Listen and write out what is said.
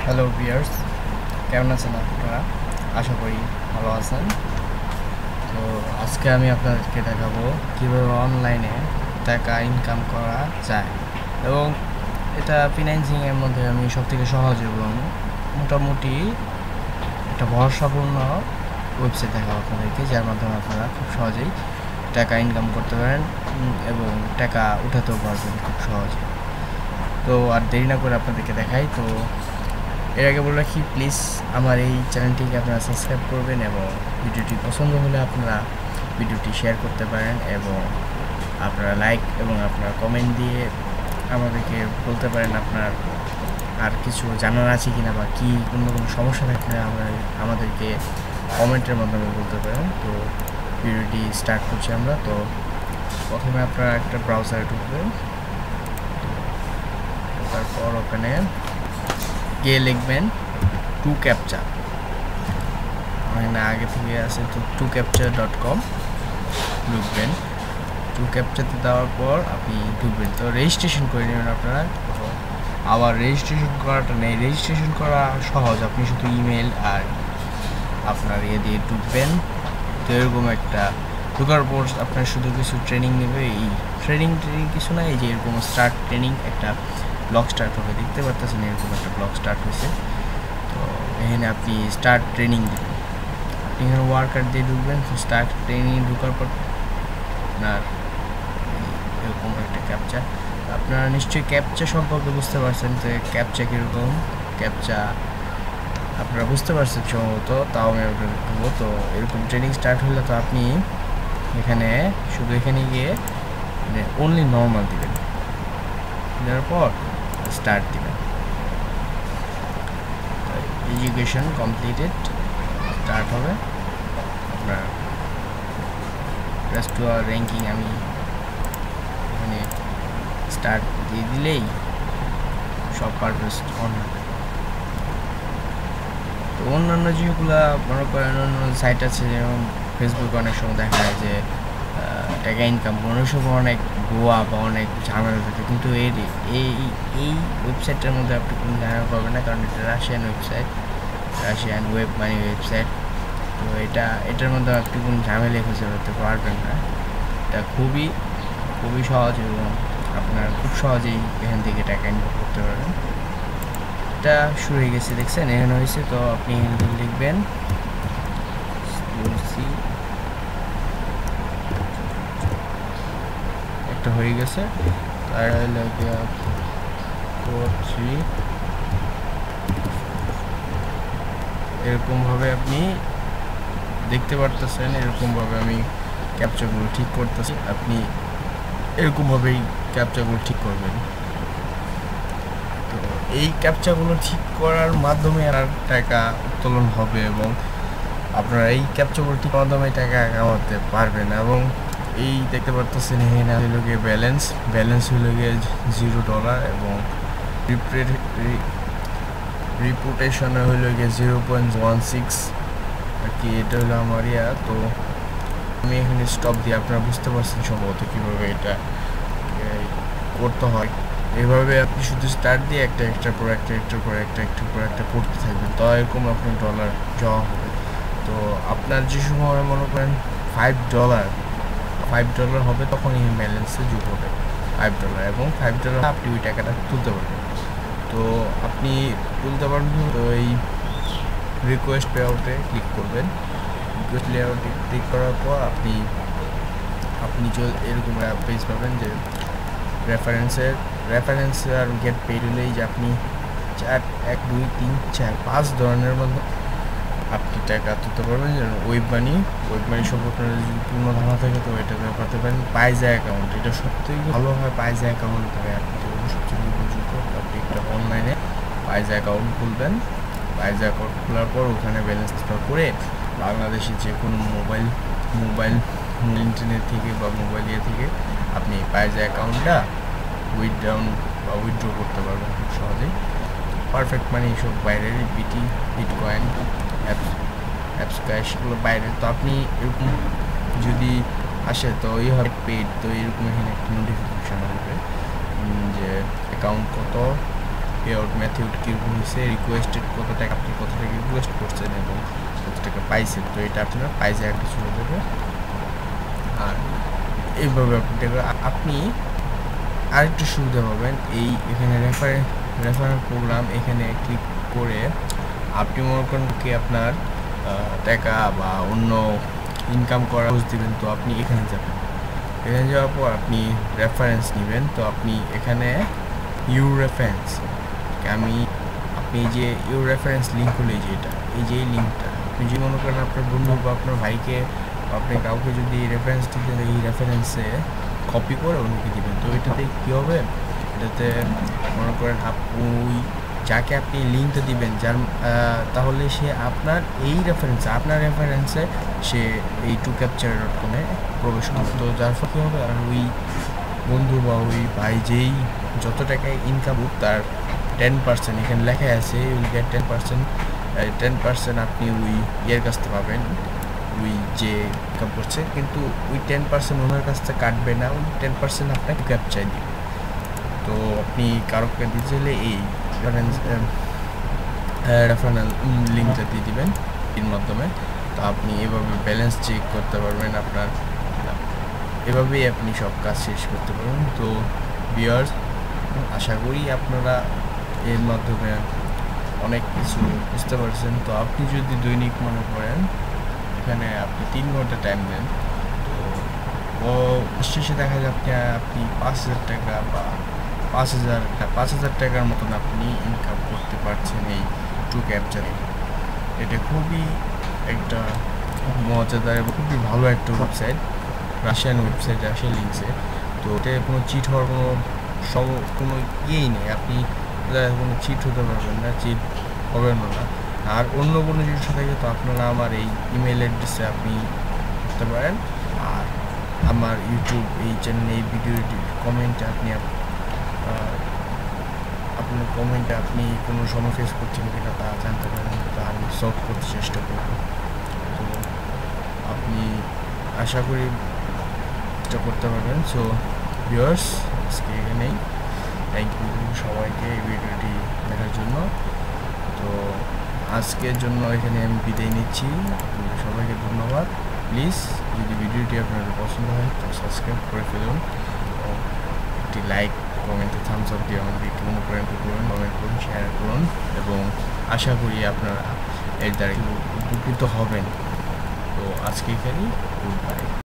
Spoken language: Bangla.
হ্যালো ভিউয়ার্স, কেমন আছেন আপনারা? আশা করি ভালো আছেন। তো আজকে আমি আপনাদেরকে দেখাবো কীভাবে অনলাইনে টাকা ইনকাম করা যায়, এবং এটা ফিন্যান্সিংয়ের মধ্যে আমি সবথেকে সহজ এবং মোটামুটি একটা ভরসাপূর্ণ ওয়েবসাইট দেখাবো আপনাদেরকে, যার মাধ্যমে আপনারা খুব সহজেই টাকা ইনকাম করতে পারেন এবং টাকা উঠাতেও পারবেন খুব সহজে। তো আর দেরি না করে আপনাদেরকে দেখাই। তো এর আগে বলে রাখি, প্লিজ আমার এই চ্যানেলটিকে আপনারা সাবস্ক্রাইব করবেন এবং ভিডিওটি পছন্দ হলে আপনারা ভিডিওটি শেয়ার করতে পারেন এবং আপনারা লাইক এবং আপনারা কমেন্ট দিয়ে আমাদেরকে বলতে পারেন আপনার আর কিছু জানার আছে কিনা, বা কি কোনো সমস্যা থাকলে আমাদেরকে কমেন্টের মাধ্যমে বলতে পারেন। তো ভিডিওটি স্টার্ট করছি আমরা। তো প্রথমে আপনারা একটা ব্রাউজারে ঢুকবেন, তারপর ওখানে গিয়ে লিখবেন টু ক্যাপচা। এখানে আগে থেকে আছে তো tucaptcha.com ঢুকবেন। টু ক্যাপচাতে দেওয়ার পর আপনি ঢুকবেন, তো রেজিস্ট্রেশন করে নেবেন আপনারা। আবার রেজিস্ট্রেশন করাটা নেই, রেজিস্ট্রেশন করা সহজ, আপনি শুধু ইমেল আর আপনার দিয়ে ঢুকবেন। তো এরকম একটা ঢোকার পর আপনার শুধু কিছু ট্রেনিং নেবে, এই ট্রেনিং কিছু না, এই যে এরকম স্টার্ট ট্রেনিং একটা ব্লগ স্টার্ট হবে, দেখতে পারতেছেন এরকম একটা ব্লগ স্টার্ট হয়েছে। তো এখানে আপনি স্টার্ট ট্রেনিং দেবেন, আপনি এখানে ওয়ার্কার দিয়ে ঢুকবেন। তো স্টার্ট ট্রেনিং ঢোকার পর আপনার এরকম একটা ক্যাপচা, আপনারা নিশ্চয়ই ক্যাপচা সম্পর্কে বুঝতে পারছেন। তো ক্যাপচা কীরকম, ক্যাপচা আপনারা বুঝতে পারছেন সম্ভবত, তাও আমি আপনাদের বলবো। তো এরকম ট্রেনিং স্টার্ট হলে তো আপনি এখানে শুধু এখানে গিয়ে অনলি নর্মাল দিবেন, দেওয়ার পর স্টার্ট দিবেন। এডুকেশন কমপ্লিটেড স্টার্ট হবে আপনার প্রেস টু আর র্যাঙ্কিং। আমি এখানে স্টার্ট দিয়ে দিলেই সব পারপাস অন হবে। তো অন্যান্য যেগুলো মনে করেন অন্য সাইট আছে, যেমন ফেসবুকে অনেক সময় দেখা যায় যে টাকা ইনকাম অনেক সময় অনেক গোয়া বা অনেক ঝামেলা থাকে, কিন্তু এই ওয়েবসাইটটার মধ্যে আপনি কোনো ঝামেলা পাবেন না, কারণ এটা Russian website, Russian web money website. তো এটার মধ্যে আপনি কোনো ঝামেলা খুঁজে করতে পারবেন না। এটা খুবই সহজ এবং আপনার খুব সহজেই এখান থেকে টাকা ইনকাম করতে পারবেন। এটা শুরু হয়ে গেছে, দেখছেন এখানে হয়েছে। তো আপনি এখানে লিখবেন একটা হয়ে গেছে, তার এরকমভাবে আপনি দেখতে পারতেছেন। এরকমভাবে আমি ক্যাপচাগুলো ঠিক করতেছি, আপনি এরকমভাবেই ক্যাপচাগুলো ঠিক করবেন। তো এই ক্যাপচাগুলো ঠিক করার মাধ্যমে আর টাকা উত্তোলন হবে এবং আপনারা এই ক্যাপচাগুলো ঠিক মাধ্যমে টাকা কামাতে পারবেন। এবং এই দেখতে পারতেছেন এখানে হইল গিয়ে ব্যালেন্স হইল গিয়ে $0 এবং রিপুটেশনে হইল গিয়ে 0.16 আর কি। এটা হলো আমার তো আমি এখানে স্টপ দিয়ে আপনারা বুঝতে পারছেন সম্ভবত কীভাবে এটা করতে হয়। এভাবে আপনি শুধু স্টার্ট দিয়ে একটার পর একটা করতে থাকবেন, তো এরকম আপনার ডলার জমা হবে। তো আপনার যে সময় মনে করেন $5 হবে, তখন এই ব্যালেন্সে যোগ হবে $5 এবং $5 আপনি ওই টাকাটা তুলতে পারবেন। তো আপনি তুলতে পারবেন। তো এই রিকোয়েস্ট পে আউটে ক্লিক করবেন। রিকোয়েস্ট পে আউটে ক্লিক করার পর আপনি এরকম পেজ পাবেন যে রেফারেন্স আর গেট পেড হলেই যে আপনি 1 2 3 4 5 ধরনের মধ্যে আপনি টাকা তুলতে পারবেন। যেমন ওয়েব মানি সম্পর্কে যদি পূর্ণ ধারণা থাকে তো এটা ব্যাপারতে পারেন। পাইজা অ্যাকাউন্ট, এটা সত্যিই ভালো হয়। পাইজা অ্যাকাউন্ট হয় আপনি সবচেয়ে নির্ভরযোগ্য। আপনি একটা অনলাইনে পাইজা অ্যাকাউন্ট খুলবেন। পাইজা অ্যাকাউন্ট খোলার পর ওখানে ব্যালেন্স করে বাংলাদেশে যে কোনো মোবাইল ইন্টারনেট থেকে বা মোবাইল থেকে আপনি পাইজা অ্যাকাউন্টটা উইথড্র করতে পারবেন খুব সহজেই। পারফেক্ট মানি সব বাইরের বিটকয়েন অ্যাপস ক্যাশ এগুলো বাইরের। তো আপনি এরকম যদি আসে তো এই হবে পেড, তো এরকম এখানে একটা নোটিফিকেশান আসবে যে অ্যাকাউন্ট কত পে আউট মেথড কীরকম হয়েছে, রিকোয়েস্টেড কত টাকা, আপনি কত টাকা রিকোয়েস্ট করছেন এবং কত টাকা পাইছেন। তো এটা আপনার পাইজে একটা চলে যাবে। আর এইভাবে আপনি আরেকটু সুবিধা পাবেন এই এখানে রেফারেল প্রোগ্রাম এখানে ক্লিক করে আপনি মনে করেন কি আপনার টাকা বা অন্য ইনকাম করা দিবেন, তো আপনি এখানে যাবেন। এখানে যাওয়ার পর আপনি রেফারেন্স নেবেন। তো আপনি এখানে ইউ রেফারেন্স আপনি যে ইউ রেফারেন্স লিঙ্ক হলো এই যে লিঙ্কটা আপনি যদি মনে করেন আপনার বন্ধু বা আপনার ভাইকে আপনি কাউকে যদি রেফারেন্স দিতে এই রেফারেন্সে কপি করে অন্যকে দিবেন। তো এটাতে কী হবে, এটাতে মনে করেন ওই যাকে আপনি লিঙ্কটা দিবেন তাহলে সে আপনার আপনার রেফারেন্সে সে এই TrueCaptcha.com-এ প্রবেশ করবে। তো যার ফলে কী হবে, আর ওই বন্ধু বা ওই ভাই যেই যত টাকায় ইনকাম তার 10% এখানে লেখা আছে, উইল গেট 10% আপনি ওই ইয়ের কাছ থেকে পাবেন, ওই যে ইনকাম করছে। কিন্তু ওই 10% ওনার কাছ থেকে কাটবে না, ওই 10% আপনাকে ক্যাপচার দিবে। তো আপনি কারোকে দিতে চাইলে এই রেফারেল লিঙ্কটা দিয়ে দিবেন এর মাধ্যমে। তো আপনি এভাবে ব্যালেন্স চেক করতে পারবেন আপনার, এভাবেই আপনি সব কাজ শেষ করতে পারবেন। তো ভিউয়ার্স, আশা করি আপনারা এর মাধ্যমে অনেক কিছু বুঝতে পারছেন। তো আপনি যদি দৈনিক মনে করেন এখানে আপনি 3 ঘন্টা টাইম দেন, তো শেষে দেখা যাচ্ছে আপনি 5,000 টাকা বা 5,000 টাকার মতন আপনি ইনকাম করতে পারছেন এই TrueCaptcha-তে। এটা খুবই একটা মজাদার এবং খুবই ভালো একটা ওয়েবসাইট, রাশিয়ান ওয়েবসাইট, রাশিয়ান লিঙ্কসে। তো এটা কোনো চিট হওয়ার কোনো ইয়েই নেই, আপনি কোনো চিট হতে পারবেন না, চিট হবেন না। আর অন্য কোনো জিনিস থাকে তো আপনারা আমার এই ইমেল অ্যাড্রেসে আপনি করতে পারেন। আর আমার ইউটিউব এই চ্যানেলে এই ভিডিওটি কমেন্টে আপনার কমেন্টে আপনি কোনো সময় ফেস করছেন কিনা তা জানতে পারেন, তা আমি সলভ করতে চেষ্টা করব। তো আপনি আশা করি এটা করতে পারবেন। সো ভিউয়ার্স, আজকে এখানেই থ্যাংক ইউ সবাইকে এই ভিডিওটি দেখার জন্য। তো আজকের জন্য এখানে আমি বিদায় নিচ্ছি, সবাইকে ধন্যবাদ। প্লিজ যদি ভিডিওটি আপনাদের পছন্দ হয় তো সাবস্ক্রাইব করে ফেলুন, একটি লাইক, কমেন্টে থামস আপ দিয়ে আমাদেরকে অনুপ্রাণিত করুন, কমেন্ট করুন, শেয়ার করুন এবং আশা করি আপনারা এর দ্বারা উপকৃত হবেন। তো আজকে এখানেই, গুড বাই।